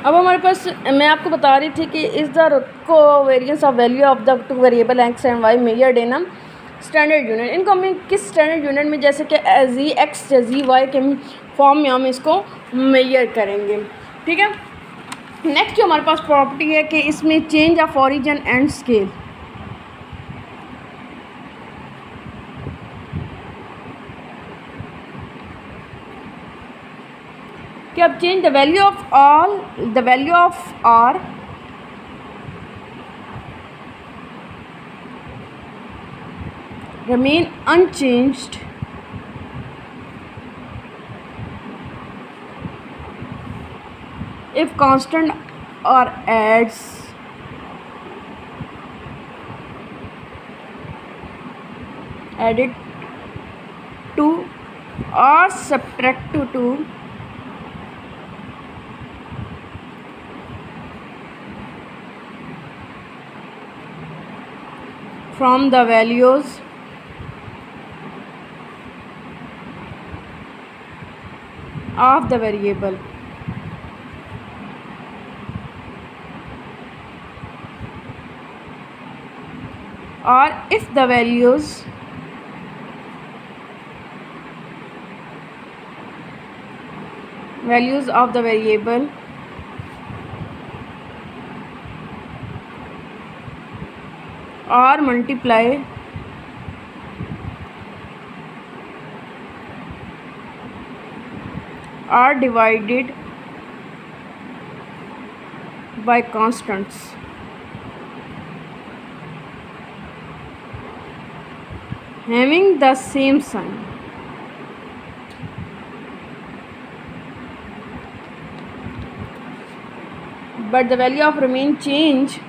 अब हमारे पास मैं आपको बता रही थी कि is the covariance of value of the two variable X and Y measured in a standard unit. इनको हम किस स्टैंडर्ड यूनिट में, जैसे कि जी एक्स या जी वाई के फॉर्म में हम इसको मेजर करेंगे। ठीक है। नेक्स्ट जो हमारे पास प्रॉपर्टी है कि इसमें change of origin and scale. कि अब change the value of are remain unchanged if constant or adds added to or subtracted to from the values of the variable or if the values of the variable are multiply are divided by constants having the same sign, but the value of remain change।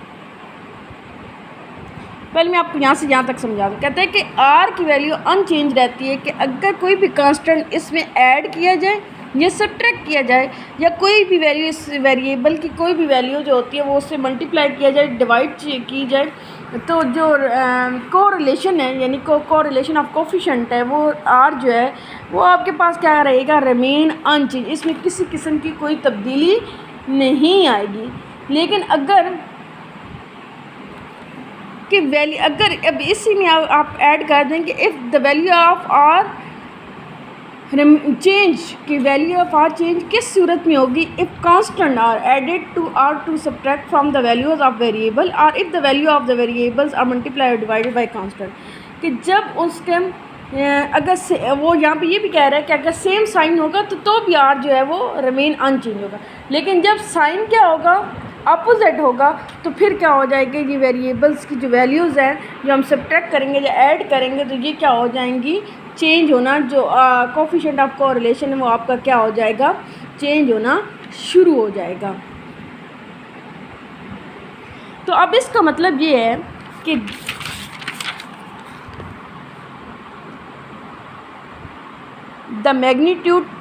पहले मैं आपको यहाँ से यहाँ तक समझा दूँ। कहते हैं कि आर की वैल्यू अनचेंज रहती है कि अगर कोई भी कांस्टेंट इसमें ऐड किया जाए या सब्ट्रैक्ट किया जाए या कोई भी वैल्यू इस वेरिएबल की कोई भी वैल्यू जो होती है वो उससे मल्टीप्लाई किया जाए, डिवाइड की जाए, तो जो कोरिलेशन है यानी कोरिलेशन ऑफ कोफिशिएंट है वो आर जो है वो आपके पास क्या रहेगा, रिमेन अनचेंज। इसमें किसी किस्म की कोई तब्दीली नहीं आएगी। लेकिन अगर कि वैल्यू अगर अब इसी में आप ऐड कर दें कि if the value of are change की वैल्यू ऑफ आर चेंज किस सूरत में होगी, if constant are added to or to subtract from the values of variable और if the value of the variables are multiply divided by constant. कि जब उसके अगर वो यहाँ पे ये भी कह रहा है कि अगर सेम साइन होगा तो भी आर जो है वो रिमेन अनचेंज होगा। लेकिन जब साइन क्या होगा, अपोजिट होगा, तो फिर क्या हो जाएगा, ये वेरिएबल्स की जो वैल्यूज़ हैं जो हम सब्ट्रैक्ट करेंगे या ऐड करेंगे तो ये क्या हो जाएंगी, चेंज होना। जो कोफिशिएंट ऑफ कोरिलेशन है वो आपका क्या हो जाएगा, चेंज होना शुरू हो जाएगा। तो अब इसका मतलब ये है कि the magnitude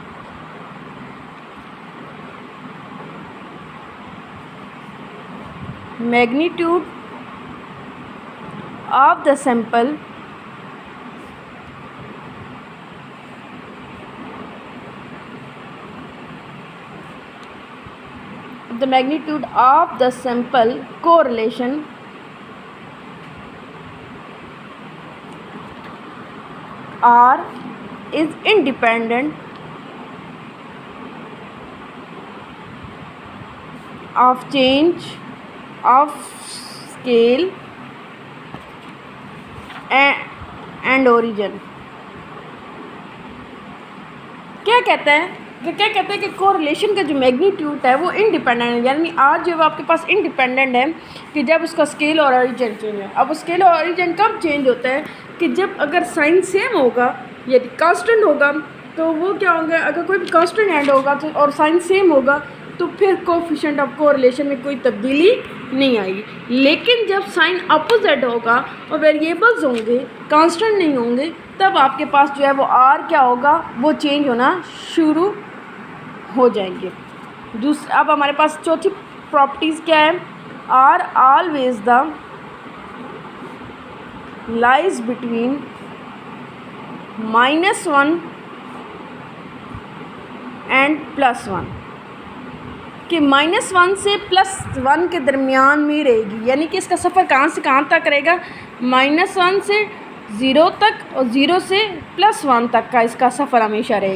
of the sample correlation R is independent of change of scale and origin। क्या कहते हैं कि कोरिलेशन का जो मैग्नीट्यूड है वो इंडिपेंडेंट है, यानी आज जो आपके पास इंडिपेंडेंट है कि जब उसका स्केल और ओरिजिन चेंज है। अब स्केल और ओरिजिन कब चेंज होता है कि जब अगर साइन सेम होगा यदि कांस्टेंट होगा तो वो क्या होंगे, अगर कोई भी कांस्टेंट ऐड होगा तो और साइन सेम होगा तो फिर कोफिशिएंट ऑफ कोरिलेशन में कोई तब्दीली नहीं आएगी। लेकिन जब साइन अपोजिट होगा और वेरिएबल्स होंगे, कांस्टेंट नहीं होंगे, तब आपके पास जो है वो आर क्या होगा, वो चेंज होना शुरू हो जाएंगे। दूसरा अब हमारे पास चौथी प्रॉपर्टीज़ क्या है, are always the lies between -1 and +1। कि -1 से +1 के दरमियान में रहेगी, यानी कि इसका सफ़र कहाँ से कहाँ तक रहेगा, -1 से 0 तक और 0 से +1 तक का इसका सफ़र हमेशा रहेगा।